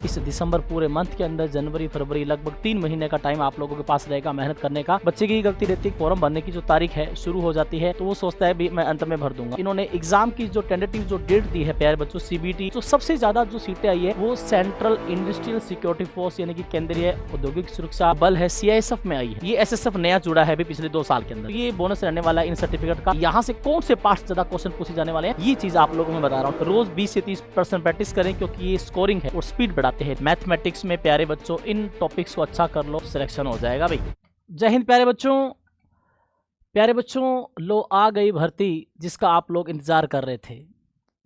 इस दिसंबर पूरे मंथ के अंदर जनवरी फरवरी लगभग 3 महीने का टाइम आप लोगों के पास रहेगा मेहनत करने का। बच्चे की गलती रहती है, फॉर्म भरने की जो तारीख है शुरू हो जाती है तो वो सोचता है भी मैं अंत में भर दूंगा। इन्होंने एग्जाम की जो टेंटेटिव जो डेट दी है प्यारे बच्चों सीबीटी, तो सबसे ज्यादा जो सीटें आई है वो सेंट्रल इंडस्ट्रियल सिक्योरिटी फोर्स यानी कि केंद्रीय औद्योगिक सुरक्षा बल है सीआईएसएफ में आई है। ये एसएसएफ नया जुड़ा है अभी पिछले 2 साल के अंदर। ये बोनस रहने वाला है इन सर्टिफिकेट का। यहाँ से कौन से पार्ट ज्यादा क्वेश्चन पूछे जाने वाले हैं ये चीज आप लोगों को मैं बता रहा हूँ। रोज 20 से 30% प्रैक्टिस करें क्योंकि ये स्कोरिंग है और स्पीड बढ़ाते हैं। मैथमेटिक्स में प्यारे बच्चों इन टॉपिक्स को अच्छा कर लो, सिलेक्शन हो जाएगा भाई। जय हिंद प्यारे बच्चों। प्यारे बच्चों लो आ गई भर्ती जिसका आप लोग इंतजार कर रहे थे।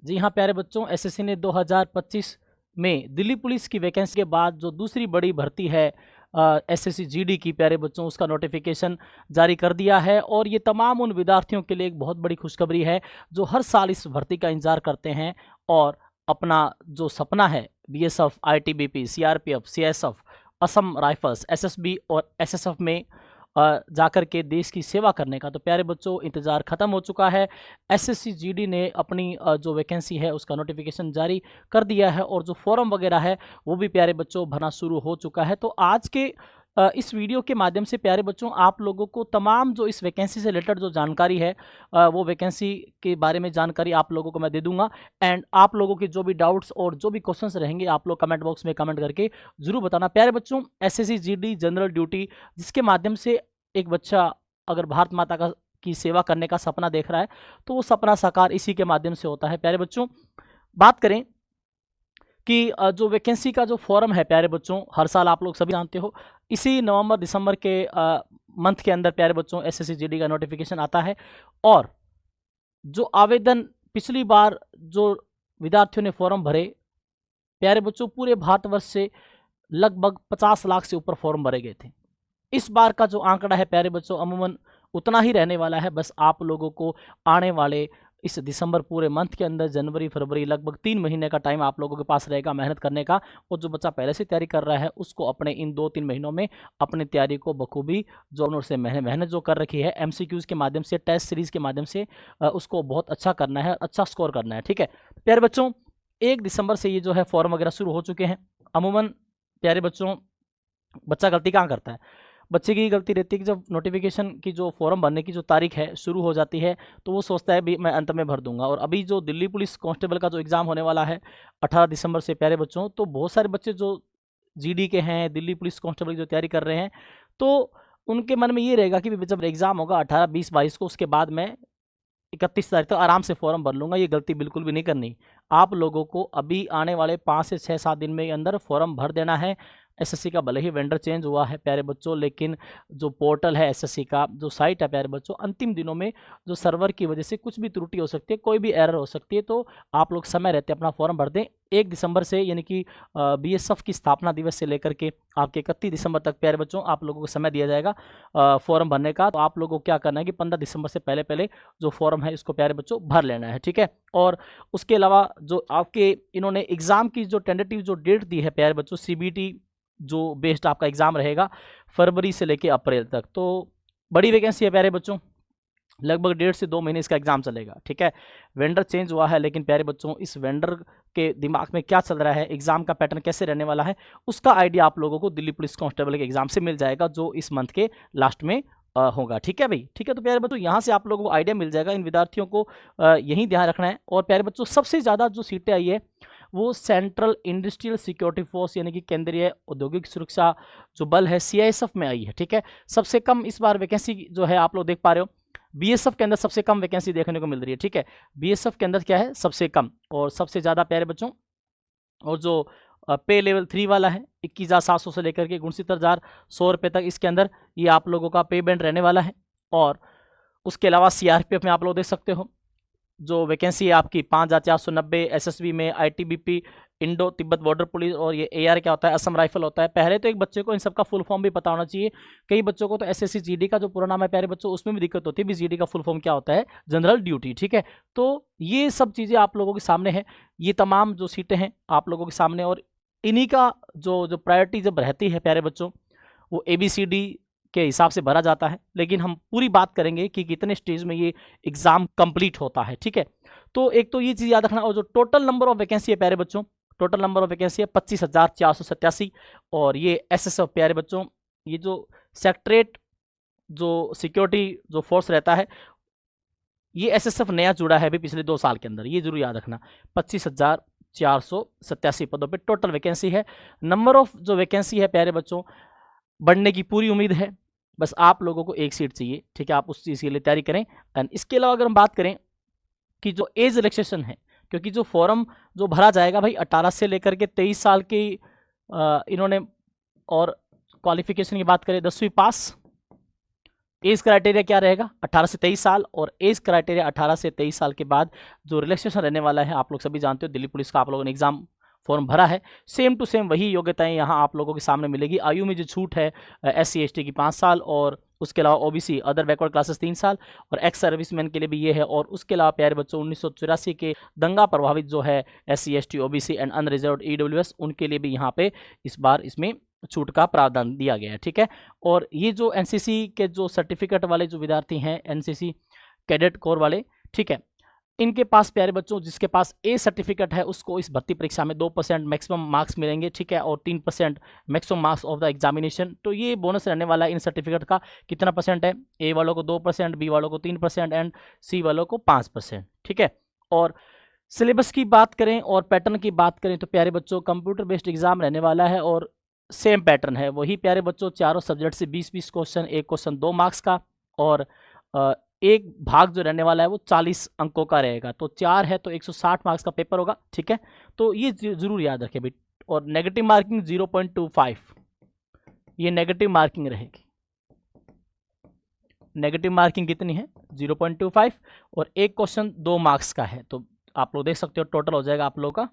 जी हाँ प्यारे बच्चों, एसएससी ने 2025 में दिल्ली पुलिस की वैकेंसी के बाद जो दूसरी बड़ी भर्ती है एसएससी जीडी की प्यारे बच्चों, उसका नोटिफिकेशन जारी कर दिया है। और ये तमाम उन विद्यार्थियों के लिए एक बहुत बड़ी खुशखबरी है जो हर साल इस भर्ती का इंतजार करते हैं और अपना जो सपना है BSF, ITBP, CRPF, CSF, Assam rifles, SSB और एसएसएफ में जाकर के देश की सेवा करने का। तो प्यारे बच्चों इंतज़ार ख़त्म हो चुका है। एसएससी जीडी ने अपनी जो वैकेंसी है उसका नोटिफिकेशन जारी कर दिया है और जो फॉर्म वगैरह है वो भी प्यारे बच्चों भरना शुरू हो चुका है। तो आज के इस वीडियो के माध्यम से प्यारे बच्चों आप लोगों को तमाम जो इस वैकेंसी से रिलेटेड जो जानकारी है वो वैकेंसी के बारे में जानकारी आप लोगों को मैं दे दूंगा। एंड आप लोगों के जो भी डाउट्स और जो भी क्वेश्चंस रहेंगे आप लोग कमेंट बॉक्स में कमेंट करके जरूर बताना। प्यारे बच्चों एसएससी जीडी जनरल ड्यूटी जिसके माध्यम से एक बच्चा अगर भारत माता का की सेवा करने का सपना देख रहा है तो वो सपना साकार इसी के माध्यम से होता है। प्यारे बच्चों बात करें कि जो वैकेंसी का जो फॉर्म है प्यारे बच्चों, हर साल आप लोग सभी जानते हो इसी नवंबर दिसंबर के मंथ के अंदर प्यारे बच्चों एसएससी जीडी का नोटिफिकेशन आता है। और जो आवेदन पिछली बार जो विद्यार्थियों ने फॉर्म भरे प्यारे बच्चों पूरे भारतवर्ष से लगभग 50 लाख से ऊपर फॉर्म भरे गए थे। इस बार का जो आंकड़ा है प्यारे बच्चों अमूमन उतना ही रहने वाला है। बस आप लोगों को आने वाले इस दिसंबर पूरे मंथ के अंदर जनवरी फरवरी लगभग 3 महीने का टाइम आप लोगों के पास रहेगा मेहनत करने का। और जो बच्चा पहले से तैयारी कर रहा है उसको अपने इन 2-3 महीनों में अपनी तैयारी को बखूबी जो उन्होंने मेहनत जो कर रखी है एमसीक्यूज के माध्यम से, टेस्ट सीरीज के माध्यम से उसको बहुत अच्छा करना है, अच्छा स्कोर करना है। ठीक है प्यारे बच्चों, 1 दिसंबर से ये जो है फॉर्म वगैरह शुरू हो चुके हैं। अमूमन प्यारे बच्चों बच्चा गलती कहाँ करता है, बच्चे की गलती रहती है कि जब नोटिफिकेशन की जो फॉर्म भरने की जो तारीख है शुरू हो जाती है तो वो सोचता है भी मैं अंत में भर दूंगा। और अभी जो दिल्ली पुलिस कांस्टेबल का जो एग्ज़ाम होने वाला है 18 दिसंबर से प्यारे बच्चों, तो बहुत सारे बच्चे जो जीडी के हैं, दिल्ली पुलिस कांस्टेबल की जो तैयारी कर रहे हैं, तो उनके मन में ये रहेगा कि जब एग्ज़ाम होगा 18, 20, 22 को, उसके बाद मैं 31 तारीख तक आराम से फॉर्म भर लूँगा। ये गलती बिल्कुल भी नहीं करनी। आप लोगों को अभी आने वाले 5 से 6-7 दिन में अंदर फॉर्म भर देना है। एसएससी का भले ही वेंडर चेंज हुआ है प्यारे बच्चों, लेकिन जो पोर्टल है एसएससी का जो साइट है प्यारे बच्चों, अंतिम दिनों में जो सर्वर की वजह से कुछ भी त्रुटि हो सकती है, कोई भी एरर हो सकती है, तो आप लोग समय रहते अपना फॉर्म भर दें। 1 दिसंबर से यानी कि बीएसएफ की स्थापना दिवस से लेकर के आपके 31 दिसंबर तक प्यारे बच्चों आप लोगों को समय दिया जाएगा फॉर्म भरने का। तो आप लोगों को क्या करना है कि 15 दिसंबर से पहले पहले जो फॉर्म है इसको प्यारे बच्चों भर लेना है। ठीक है, और उसके अलावा जो आपके इन्होंने एग्ज़ाम की जो टेंटेटिव जो डेट दी है प्यारे बच्चों सीबीटी जो बेस्ड आपका एग्ज़ाम रहेगा फरवरी से लेके अप्रैल तक, तो बड़ी वैकेंसी है प्यारे बच्चों, लगभग 1.5 से 2 महीने इसका एग्जाम चलेगा। ठीक है, वेंडर चेंज हुआ है लेकिन प्यारे बच्चों इस वेंडर के दिमाग में क्या चल रहा है, एग्जाम का पैटर्न कैसे रहने वाला है, उसका आइडिया आप लोगों को दिल्ली पुलिस कांस्टेबल के एग्जाम से मिल जाएगा जो इस मंथ के लास्ट में होगा। ठीक है भाई, ठीक है। तो प्यारे बच्चों यहाँ से आप लोगों को आइडिया मिल जाएगा। इन विद्यार्थियों को यही ध्यान रखना है। और प्यारे बच्चों सबसे ज़्यादा जो सीटें आई है वो सेंट्रल इंडस्ट्रियल सिक्योरिटी फोर्स यानी कि केंद्रीय औद्योगिक सुरक्षा जो बल है सीआईएसएफ में आई है। ठीक है, सबसे कम इस बार वैकेंसी जो है आप लोग देख पा रहे हो, बीएसएफ के अंदर सबसे कम वैकेंसी देखने को मिल रही है। ठीक है, बीएसएफ के अंदर क्या है सबसे कम और सबसे ज़्यादा प्यारे बच्चों। और जो पे लेवल 3 वाला है 21,700 से लेकर के 69,100 रुपये तक, इसके अंदर ये आप लोगों का पे बैंड रहने वाला है। और उसके अलावा सीआरपीएफ में आप लोग देख सकते हो जो वैकेंसी है आपकी 5,490, एसएसबी में ITBP Indo Tibet border police, और ये एआर क्या होता है असम राइफल होता है। पहले तो एक बच्चे को इन सबका फुल फॉर्म भी पता होना चाहिए। कई बच्चों को तो एसएससी जीडी का जो पूरा नाम है प्यारे बच्चों उसमें भी दिक्कत होती है भी जीडी का फुल फॉर्म क्या होता है, जनरल ड्यूटी। ठीक है, तो ये सब चीज़ें आप लोगों के सामने है, ये तमाम जो सीटें हैं आप लोगों के सामने। और इन्हीं का जो प्रायोरिटी जब रहती है प्यारे बच्चों वो ABCD के हिसाब से भरा जाता है, लेकिन हम पूरी बात करेंगे कि कितने स्टेज में ये एग्जाम कंप्लीट होता है। ठीक है, तो एक तो ये चीज़ याद रखना। और जो टोटल नंबर ऑफ वैकेंसी है प्यारे बच्चों टोटल नंबर ऑफ वैकेंसी है 25,487। और ये एसएसएफ प्यारे बच्चों, ये जो सेक्रेटरीट जो सिक्योरिटी जो फोर्स रहता है, ये एसएसएफ नया जुड़ा है अभी पिछले 2 साल के अंदर, ये जरूर याद रखना। 25,487 पदों पे टोटल वैकेंसी है। नंबर ऑफ जो वैकेंसी है प्यारे बच्चों, बढ़ने की पूरी उम्मीद है, बस आप लोगों को एक सीट चाहिए, ठीक है। आप उस चीज़ के लिए तैयारी करें। एंड इसके अलावा अगर हम बात करें कि जो एज रिलैक्सेशन है, क्योंकि जो फॉर्म जो भरा जाएगा भाई 18 से लेकर के 23 साल की इन्होंने, और क्वालिफिकेशन की बात करें 10वीं पास। एज क्राइटेरिया क्या रहेगा 18 से 23 साल, और एज क्राइटेरिया 18 से 23 साल के बाद जो रिलैक्सेशन रहने वाला है, आप लोग सभी जानते हो दिल्ली पुलिस का आप लोगों ने एग्जाम फॉर्म भरा है, सेम टू सेम वही योग्यताएं यहाँ आप लोगों के सामने मिलेगी। आयु में जो छूट है SC ST की 5 साल, और उसके अलावा OBC अदर बैकवर्ड क्लासेस 3 साल, और एक्स सर्विसमैन के लिए भी ये है। और उसके अलावा प्यारे बच्चों 1984 के दंगा प्रभावित जो है SC ST OBC and unreserved EWS, उनके लिए भी यहाँ पे इस बार इसमें छूट का प्रावधान दिया गया है, ठीक है। और ये जो NCC के जो सर्टिफिकेट वाले जो विद्यार्थी हैं, NCC कैडेट कोर वाले, ठीक है, इनके पास प्यारे बच्चों जिसके पास A सर्टिफिकेट है उसको इस भर्ती परीक्षा में 2% मैक्सिमम मार्क्स मिलेंगे, ठीक है, और 3% maximum marks of the examination. तो ये बोनस रहने वाला है इन सर्टिफिकेट का। कितना परसेंट है? A वालों को 2%, B वालों को 3% एंड C वालों को 5%, ठीक है। और सिलेबस की बात करें और पैटर्न की बात करें तो प्यारे बच्चों कंप्यूटर बेस्ड एग्जाम रहने वाला है, और सेम पैटर्न है वही प्यारे बच्चों, चारों सब्जेक्ट से 20-20 क्वेश्चन, एक क्वेश्चन 2 मार्क्स का, और एक भाग जो रहने वाला है वो 40 अंकों का रहेगा। तो 4 है तो 160 मार्क्स का पेपर होगा, ठीक है। तो ये जरूर याद रखें भाई। और नेगेटिव मार्किंग 0.25, ये नेगेटिव मार्किंग रहेगी। नेगेटिव मार्किंग कितनी है? 0.25, और एक क्वेश्चन 2 मार्क्स का है। तो आप लोग देख सकते हो टोटल हो जाएगा आप लोगों का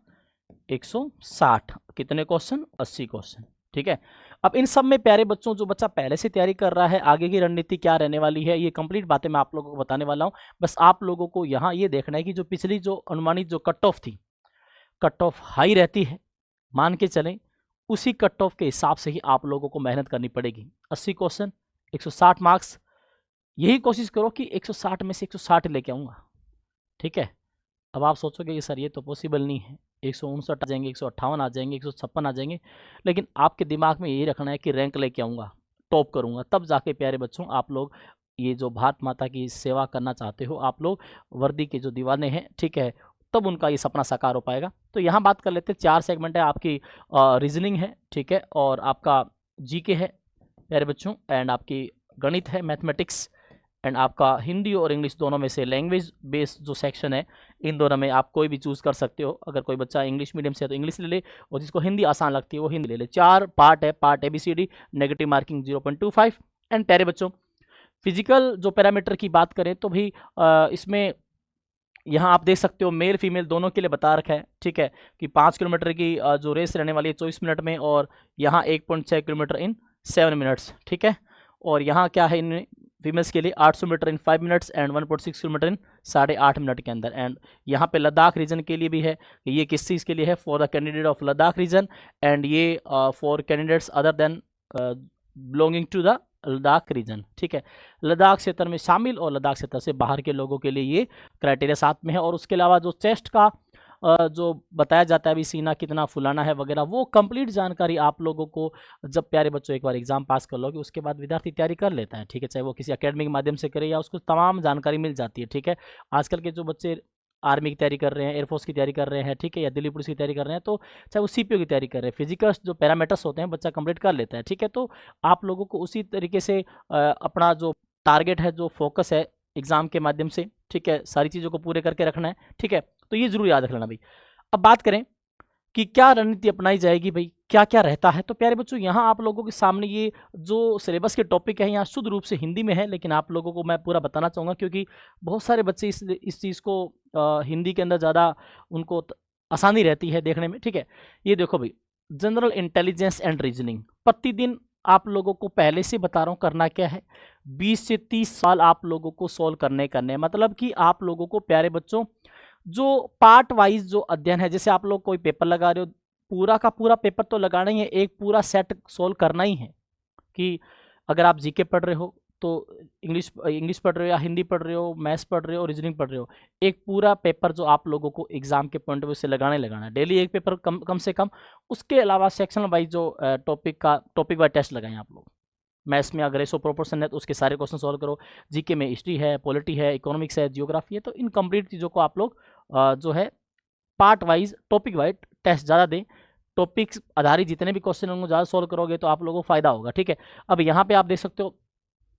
160। कितने क्वेश्चन? 80 क्वेश्चन, ठीक है। अब इन सब में प्यारे बच्चों जो बच्चा पहले से तैयारी कर रहा है, आगे की रणनीति क्या रहने वाली है, ये कंप्लीट बातें मैं आप लोगों को बताने वाला हूं। बस आप लोगों को यहाँ ये देखना है कि जो पिछली जो अनुमानित जो कट ऑफ थी, कट ऑफ हाई रहती है, मान के चलें उसी कट ऑफ के हिसाब से ही आप लोगों को मेहनत करनी पड़ेगी। 80 क्वेश्चन, 160 मार्क्स, यही कोशिश करो कि 160 में से 160 लेके आऊँगा, ठीक है। अब आप सोचोगे कि सर ये तो पॉसिबल नहीं है, 159 आ जाएंगे, 158 आ जाएंगे, 156 आ जाएंगे, लेकिन आपके दिमाग में यही रखना है कि रैंक लेके आऊँगा, टॉप करूँगा, तब जाके प्यारे बच्चों आप लोग ये जो भारत माता की सेवा करना चाहते हो, आप लोग वर्दी के जो दीवाने हैं, ठीक है, तब उनका ये सपना साकार हो पाएगा। तो यहाँ बात कर लेते हैं, 4 सेगमेंट है आपकी, रीजनिंग है, ठीक है, और आपका GK है प्यारे बच्चों, एंड आपकी गणित है, मैथमेटिक्स, एंड आपका हिंदी और इंग्लिश दोनों में से लैंग्वेज बेस्ड जो सेक्शन है, इन दोनों में आप कोई भी चूज़ कर सकते हो। अगर कोई बच्चा इंग्लिश मीडियम से है तो इंग्लिश ले ले, और जिसको हिंदी आसान लगती है वो हिंदी ले ले। 4 पार्ट है, part ABCD, negative marking 0.25। And प्यारे बच्चों फिजिकल जो पैरामीटर की बात करें तो भी इसमें यहाँ आप देख सकते हो मेल फीमेल दोनों के लिए बता रखा है, ठीक है, कि 5 किलोमीटर की जो रेस रहने वाली है 24 मिनट में, और यहाँ 1.6 किलोमीटर इन 7 मिनट्स, ठीक है। और यहाँ क्या है इन फीमेल्स के लिए 800 metre in 5 minutes and 1.6 kilometre in 8.5 minute के अंदर। एंड यहाँ पे लद्दाख रीजन के लिए भी है कि ये किस चीज़ के लिए है, for the candidate of Ladakh region, and ये for candidates other than belonging to the Ladakh region, ठीक है। लद्दाख क्षेत्र में शामिल और लद्दाख क्षेत्र से बाहर के लोगों के लिए ये क्राइटेरिया साथ में है। और उसके अलावा जो चेस्ट का जो बताया जाता है अभी सीना कितना फुलाना है वगैरह, वो कंप्लीट जानकारी आप लोगों को जब प्यारे बच्चों एक बार एग्जाम पास कर लोगे उसके बाद विद्यार्थी तैयारी कर लेता है, ठीक है, चाहे वो किसी अकेडमी के माध्यम से करे या उसको तमाम जानकारी मिल जाती है, ठीक है। आजकल के जो बच्चे आर्मी की तैयारी कर रहे हैं, एयरफोर्स की तैयारी कर रहे हैं, ठीक है, या दिल्ली पुलिस की तैयारी कर रहे हैं, तो चाहे वो CPO की तैयारी कर रहे हैं, फिजिकल जो पैरामीटर्स होते हैं बच्चा कंप्लीट कर लेता है, ठीक है। तो आप लोगों को उसी तरीके से अपना जो टारगेट है, जो फोकस है एग्जाम के माध्यम से, ठीक है, सारी चीज़ों को पूरे करके रखना है, ठीक है। तो ये जरूर याद रख लेना भाई। अब बात करें कि क्या रणनीति अपनाई जाएगी भाई, क्या क्या रहता है, तो प्यारे बच्चों यहाँ आप लोगों के सामने ये जो सिलेबस के टॉपिक है यहाँ शुद्ध रूप से हिंदी में है, लेकिन आप लोगों को मैं पूरा बताना चाहूँगा क्योंकि बहुत सारे बच्चे इस चीज़ को हिंदी के अंदर ज़्यादा उनको आसानी रहती है देखने में, ठीक है। ये देखो भाई, जनरल इंटेलिजेंस एंड रीजनिंग प्रतिदिन आप लोगों को पहले से बता रहा हूँ करना क्या है, 20 से 30 सवाल आप लोगों को सॉल्व करने मतलब कि आप लोगों को प्यारे बच्चों जो पार्ट वाइज जो अध्ययन है, जैसे आप लोग कोई पेपर लगा रहे हो, पूरा का पूरा पेपर तो लगाना ही है, एक पूरा सेट सोल्व करना ही है। कि अगर आप GK पढ़ रहे हो तो इंग्लिश इंग्लिश पढ़ रहे हो या हिंदी पढ़ रहे हो, मैथ्स पढ़ रहे हो, रीजनिंग पढ़ रहे हो, एक पूरा पेपर जो आप लोगों को एग्जाम के पॉइंट ऑफ व्यू से लगाना है, डेली एक पेपर कम से कम। उसके अलावा सेक्शन वाइज जो टॉपिक वाइज टेस्ट लगाएं आप लोग। मैथ्स में अगर रेशो प्रोपोर्शन है तो उसके सारे क्वेश्चन सॉल्व करो। जीके में हिस्ट्री है, पॉलिटी है, इकोनॉमिक्स है, जियोग्राफी है, तो इन कंप्लीट चीज़ों को आप लोग जो है part wise, topic wise test ज़्यादा दें। टॉपिक्स आधारित जितने भी क्वेश्चन होंगे ज़्यादा सॉल्व करोगे तो आप लोगों को फायदा होगा, ठीक है। अब यहाँ पे आप देख सकते हो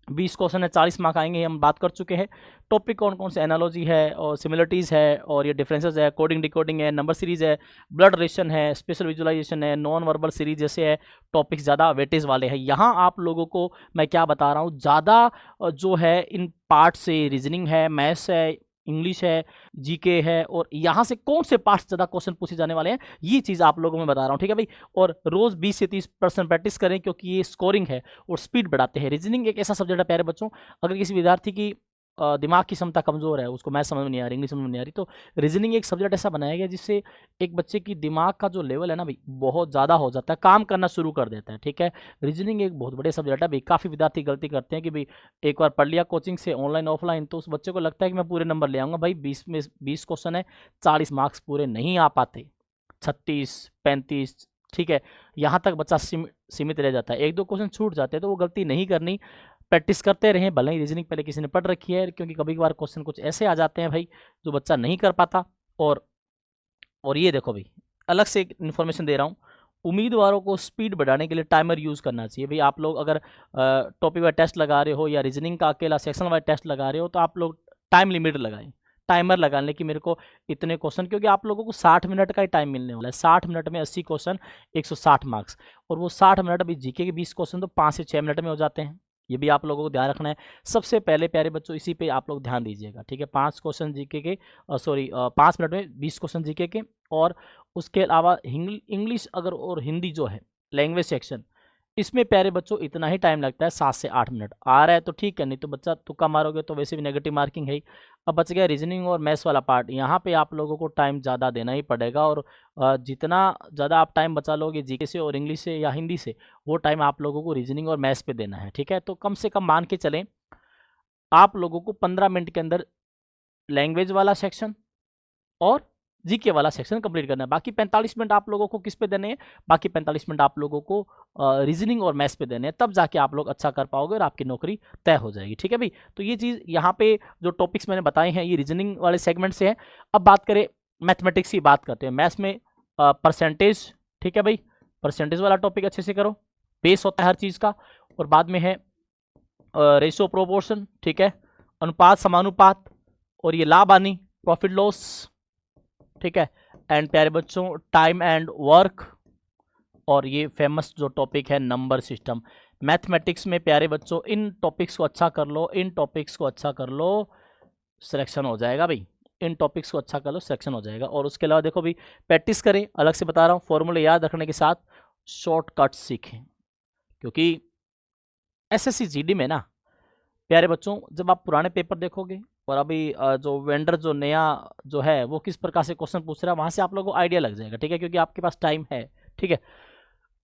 20 क्वेश्चन है, 40 मार्क आएंगे, हम बात कर चुके हैं। टॉपिक कौन कौन से, एनालॉजी है और सिमिलरिटीज़ है और ये डिफरेंसेस है, कोडिंग डिकोडिंग है, नंबर सीरीज है, ब्लड रिलेशन है, स्पेशल विजुअलाइजेशन है, नॉन वर्बल सीरीज जैसे है टॉपिक्स ज़्यादा वेटेज वाले हैं। यहाँ आप लोगों को मैं क्या बता रहा हूँ, ज़्यादा जो है इन पार्ट से रीजनिंग है, मैथ्स है, इंग्लिश है, जीके है, और यहाँ से कौन से पार्ट्स ज़्यादा क्वेश्चन पूछे जाने वाले हैं ये चीज़ आप लोगों में बता रहा हूँ, ठीक है भाई। और रोज़ 20 से 30% प्रैक्टिस करें क्योंकि ये स्कोरिंग है और स्पीड बढ़ाते हैं। रीजनिंग एक ऐसा सब्जेक्ट है प्यारे बच्चों, अगर किसी विद्यार्थी की दिमाग की क्षमता कमज़ोर है, उसको मैथ समझ में नहीं आ रही, इंग्लिश समझ में नहीं आ रही, तो रीजनिंग एक सब्जेक्ट ऐसा बनाया गया जिससे एक बच्चे की दिमाग का जो लेवल है ना भाई बहुत ज़्यादा हो जाता है, काम करना शुरू कर देता है, ठीक है। रीजनिंग एक बहुत बड़े सब्जेक्ट है भाई। काफ़ी विद्यार्थी गलती करते हैं कि भाई एक बार पढ़ लिया कोचिंग से, ऑनलाइन ऑफलाइन, तो उस बच्चे को लगता है कि मैं पूरे नंबर ले आऊँगा। भाई 20 में 20 क्वेश्चन है, 40 मार्क्स पूरे नहीं आ पाते, 36, 35, ठीक है, यहाँ तक बच्चा सीमित रह जाता है। एक दो क्वेश्चन छूट जाते हैं तो वो गलती नहीं करनी, प्रैक्टिस करते रहें। भले ही रीजनिंग पहले किसी ने पढ़ रखी है, क्योंकि कभी कभार क्वेश्चन कुछ ऐसे आ जाते हैं भाई जो बच्चा नहीं कर पाता। और ये देखो भाई, अलग से एक इन्फॉर्मेशन दे रहा हूँ, उम्मीदवारों को स्पीड बढ़ाने के लिए टाइमर यूज़ करना चाहिए भाई। आप लोग अगर टॉपिक वाइज टेस्ट लगा रहे हो या रीजनिंग का अकेला सेक्शन वाइज टेस्ट लगा रहे हो तो आप लोग टाइम लिमिट लगाएं, टाइमर लगा लें कि मेरे को इतने क्वेश्चन, क्योंकि आप लोगों को 60 मिनट का ही टाइम मिलने वाला है। 60 मिनट में 80 क्वेश्चन, 160 मार्क्स, और वो 60 मिनट अभी जीके के 20 क्वेश्चन तो 5 से 6 मिनट में हो जाते हैं। ये भी आप लोगों को ध्यान रखना है। सबसे पहले प्यारे बच्चों इसी पे आप लोग ध्यान दीजिएगा, ठीक है। 5 क्वेश्चन जीके के, 5 मिनट में 20 क्वेश्चन जीके के, और उसके अलावा इंग्लिश अगर और हिंदी जो है लैंग्वेज सेक्शन, इसमें प्यारे बच्चों इतना ही टाइम लगता है, 7 से 8 मिनट। आ रहा है तो ठीक है, नहीं तो बच्चा तुक्का मारोगे तो वैसे भी नेगेटिव मार्किंग है ही। अब बच गया रीजनिंग और मैथ्स वाला पार्ट, यहाँ पे आप लोगों को टाइम ज़्यादा देना ही पड़ेगा, और जितना ज़्यादा आप टाइम बचा लोगे जीके से और इंग्लिश से या हिंदी से, वो टाइम आप लोगों को रीजनिंग और मैथ्स पे देना है, ठीक है। तो कम से कम मान के चलें आप लोगों को 15 मिनट के अंदर लैंग्वेज वाला सेक्शन और जीके वाला सेक्शन कंप्लीट करना है। बाकी 45 मिनट आप लोगों को किस पे देने हैं, बाकी 45 मिनट आप लोगों को रीजनिंग और मैथ्स पे देने हैं, तब जाके आप लोग अच्छा कर पाओगे और आपकी नौकरी तय हो जाएगी, ठीक है भाई। तो ये चीज़ यहाँ पे जो टॉपिक्स मैंने बताए हैं ये रीजनिंग वाले सेगमेंट से है। अब बात करें मैथमेटिक्स की, बात करते हैं। मैथ्स में परसेंटेज, ठीक है भाई, परसेंटेज वाला टॉपिक अच्छे से करो, बेस होता है हर चीज़ का। और बाद में है रेशो प्रोपोर्शन, ठीक है, अनुपात समानुपात, और ये लाभ हानि, प्रॉफिट लॉस, ठीक है। एंड प्यारे बच्चों टाइम एंड वर्क, और ये फेमस जो टॉपिक है नंबर सिस्टम। मैथमेटिक्स में प्यारे बच्चों इन टॉपिक्स को अच्छा कर लो, इन टॉपिक्स को अच्छा कर लो, सिलेक्शन हो जाएगा भाई। इन टॉपिक्स को अच्छा कर लो, सिलेक्शन हो जाएगा। और उसके अलावा देखो भाई, प्रैक्टिस करें, अलग से बता रहा हूँ, फॉर्मूले याद रखने के साथ शॉर्टकट सीखें, क्योंकि एसएससी जीडी में ना प्यारे बच्चों जब आप पुराने पेपर देखोगे और अभी जो वेंडर जो नया जो है वो किस प्रकार से क्वेश्चन पूछ रहा है, वहाँ से आप लोगों को आइडिया लग जाएगा, ठीक है, क्योंकि आपके पास टाइम है, ठीक है।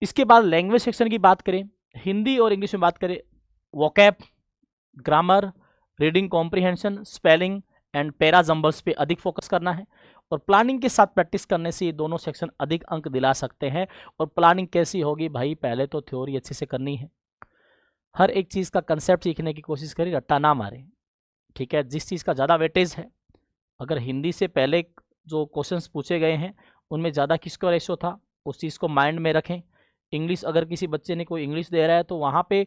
इसके बाद लैंग्वेज सेक्शन की बात करें, हिंदी और इंग्लिश में बात करें, vocab, grammar, reading comprehension, spelling and para jumbles पे अधिक फोकस करना है। और प्लानिंग के साथ प्रैक्टिस करने से ये दोनों सेक्शन अधिक अंक दिला सकते हैं। और प्लानिंग कैसी होगी भाई, पहले तो थ्योरी अच्छे से करनी है, हर एक चीज़ का कंसेप्ट सीखने की कोशिश करें, रट्टा ना मारें, ठीक है। जिस चीज़ का ज़्यादा वेटेज है, अगर हिंदी से पहले जो क्वेश्चंस पूछे गए हैं उनमें ज़्यादा किसका रेशो था उस चीज़ को माइंड में रखें। इंग्लिश, अगर किसी बच्चे ने कोई इंग्लिश दे रहा है तो वहाँ पे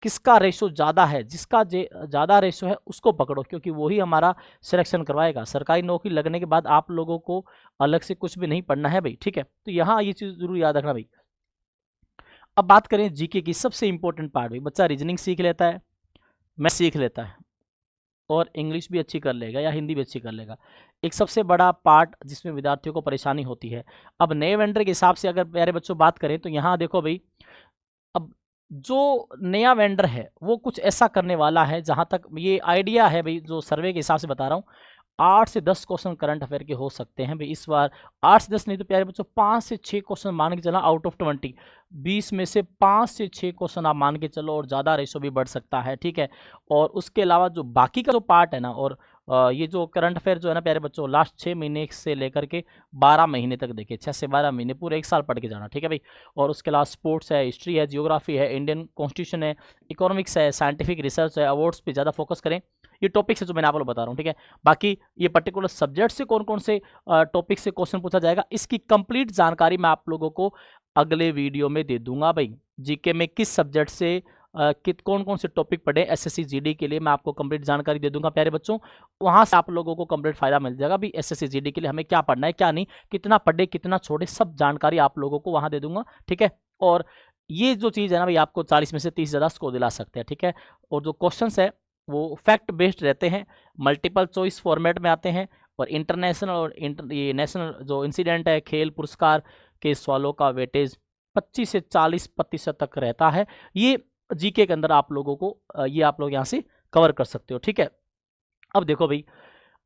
किसका रेशो ज़्यादा है, जिसका ज़्यादा रेशो है उसको पकड़ो, क्योंकि वही हमारा सिलेक्शन करवाएगा। सरकारी नौकरी लगने के बाद आप लोगों को अलग से कुछ भी नहीं पढ़ना है भाई, ठीक है। तो यहाँ ये चीज़ जरूर याद रखना भाई। अब बात करें जीके की, सबसे इंपॉर्टेंट पार्ट भाई, बच्चा रीजनिंग सीख लेता है, मैथ सीख लेता है और इंग्लिश भी अच्छी कर लेगा या हिंदी भी अच्छी कर लेगा। एक सबसे बड़ा पार्ट जिसमें विद्यार्थियों को परेशानी होती है, अब नए वेंडर के हिसाब से अगर प्यारे बच्चों बात करें तो यहाँ देखो भाई, अब जो नया वेंडर है वो कुछ ऐसा करने वाला है, जहाँ तक ये आइडिया है भाई, जो सर्वे के हिसाब से बता रहा हूँ, 8 से 10 क्वेश्चन करंट अफेयर के हो सकते हैं भाई इस बार। 8 से 10 नहीं तो प्यारे बच्चों 5 से 6 क्वेश्चन मान के चला आउट ऑफ 20, 20 में से 5 से 6 क्वेश्चन आप मान के चलो, और ज़्यादा रेशो भी बढ़ सकता है, ठीक है। और उसके अलावा जो बाकी का जो पार्ट है ना, और ये जो करंट अफेयर जो है ना प्यारे बच्चों, लास्ट 6 महीने से लेकर के 12 महीने तक देखिए, 6 से 12 महीने, पूरे 1 साल पढ़ के जाना, ठीक है भाई। और उसके अलावा स्पोर्ट्स है, हिस्ट्री है, जियोग्राफी है, इंडियन कॉन्स्टिट्यूशन है, इकोनॉमिक्स है, साइंटिफिक रिसर्च है, अवार्ड्स पे ज़्यादा फोकस करें। ये टॉपिक्स है जो मैंने आप लोग बता रहा हूँ, ठीक है। बाकी ये पर्टिकुलर सब्जेक्ट से कौन कौन से टॉपिक से क्वेश्चन पूछा जाएगा, इसकी कंप्लीट जानकारी मैं आप लोगों को अगले वीडियो में दे दूंगा भाई। जीके में किस सब्जेक्ट से कौन कौन से टॉपिक पढ़े एसएससी जीडी के लिए, मैं आपको कंप्लीट जानकारी दे दूंगा प्यारे बच्चों। वहां से आप लोगों को कंप्लीट फायदा मिल जाएगा भी, एसएससी जीडी के लिए हमें क्या पढ़ना है क्या नहीं, कितना पढ़े कितना छोड़े, सब जानकारी आप लोगों को वहां दे दूंगा, ठीक है। और ये जो चीज़ है ना भाई, आपको 40 में से 30 ज़्यादा स्कोर दिला सकते हैं, ठीक है। और जो क्वेश्चन है वो फैक्ट बेस्ड रहते हैं, मल्टीपल चॉइस फॉर्मेट में आते हैं, और इंटरनेशनल और ये नेशनल जो इंसिडेंट है, खेल पुरस्कार के सवालों का वेटेज 25 से 40% तक रहता है। ये जीके के अंदर आप लोगों को ये आप लोग यहाँ से कवर कर सकते हो, ठीक है। अब देखो भाई,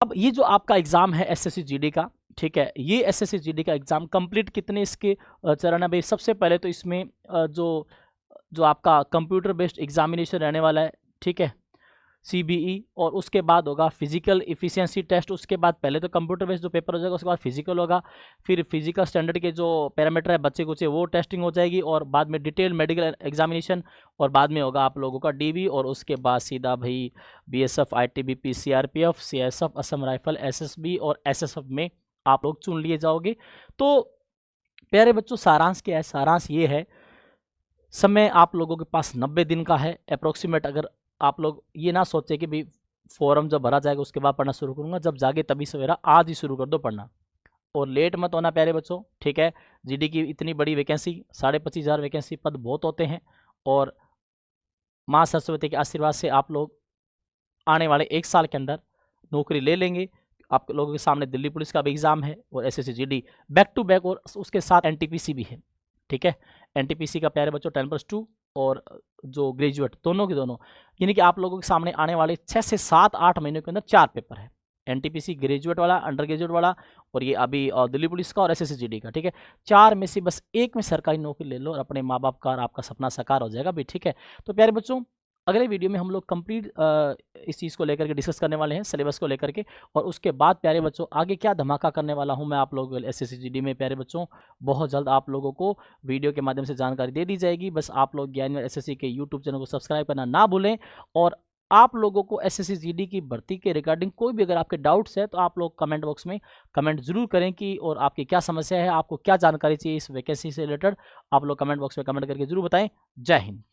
अब ये जो आपका एग्जाम है एसएससी जीडी का, ठीक है, ये एसएससी जीडी का एग्जाम कंप्लीट कितने इसके चरण है भाई। सबसे पहले तो इसमें जो जो आपका कंप्यूटर बेस्ड एग्जामिनेशन रहने वाला है, ठीक है, सीबीई, और उसके बाद होगा फिजिकल इफिशिएंसी टेस्ट। उसके बाद पहले तो कंप्यूटर बेस्ड जो पेपर हो जाएगा, उसके बाद फिजिकल होगा, फिर फिजिकल स्टैंडर्ड के जो पैरामीटर है बच्चे कुछ वो टेस्टिंग हो जाएगी, और बाद में डिटेल मेडिकल एग्जामिनेशन, और बाद में होगा आप लोगों का डीवी, और उसके बाद सीधा भाई BSF, ITBP, CRPF, CSF, Assam rifle, SSB और एसएसएफ में आप लोग चुन लिए जाओगे। तो प्यारे बच्चों, सारांश क्या है, सारांश ये है, समय आप लोगों के पास 90 दिन का है अप्रोक्सीमेट। अगर आप लोग ये ना सोचे कि भाई फॉर्म जब भरा जाएगा उसके बाद पढ़ना शुरू करूंगा, जब जागे तभी सवेरा, आज ही शुरू कर दो पढ़ना, और लेट मत होना प्यारे बच्चों, ठीक है। जीडी की इतनी बड़ी वैकेंसी, 25,500 वैकेंसी, पद बहुत होते हैं, और माँ सरस्वती के आशीर्वाद से आप लोग आने वाले 1 साल के अंदर नौकरी ले लेंगे। आप लोगों के सामने दिल्ली पुलिस का भी एग्जाम है, और SSC GD back to back, और उसके साथ एनटीपीसी भी है, ठीक है। एनटीपीसी का प्यारे बच्चों 10+2 और जो ग्रेजुएट दोनों के दोनों, यानी कि आप लोगों के सामने आने वाले 6 से 7-8 महीनों के अंदर 4 पेपर है, एनटीपीसी ग्रेजुएट वाला, अंडर ग्रेजुएट वाला, और ये अभी दिल्ली पुलिस का, और एसएससी जीडी का, ठीक है। 4 में से बस एक में सरकारी नौकरी ले लो, और अपने माँ बाप का और आपका सपना साकार हो जाएगा भी, ठीक है। तो प्यारे बच्चों, अगले वीडियो में हम लोग कंप्लीट इस चीज़ को लेकर के डिस्कस करने वाले हैं, सिलेबस को लेकर के, और उसके बाद प्यारे बच्चों आगे क्या धमाका करने वाला हूं मैं आप लोगों को एसएससी जीडी में, प्यारे बच्चों बहुत जल्द आप लोगों को वीडियो के माध्यम से जानकारी दे दी जाएगी। बस आप लोग ज्ञानवर एसएससी के यूट्यूब चैनल को सब्सक्राइब करना ना भूलें, और आप लोगों को एसएससी जीडी की भर्ती के रिगार्डिंग कोई भी अगर आपके डाउट्स है तो आप लोग कमेंट बॉक्स में कमेंट जरूर करें कि, और आपकी क्या समस्या है, आपको क्या जानकारी चाहिए इस वैकेंसी से रिलेटेड, आप लोग कमेंट बॉक्स में कमेंट करके जरूर बताएं। जय हिंद।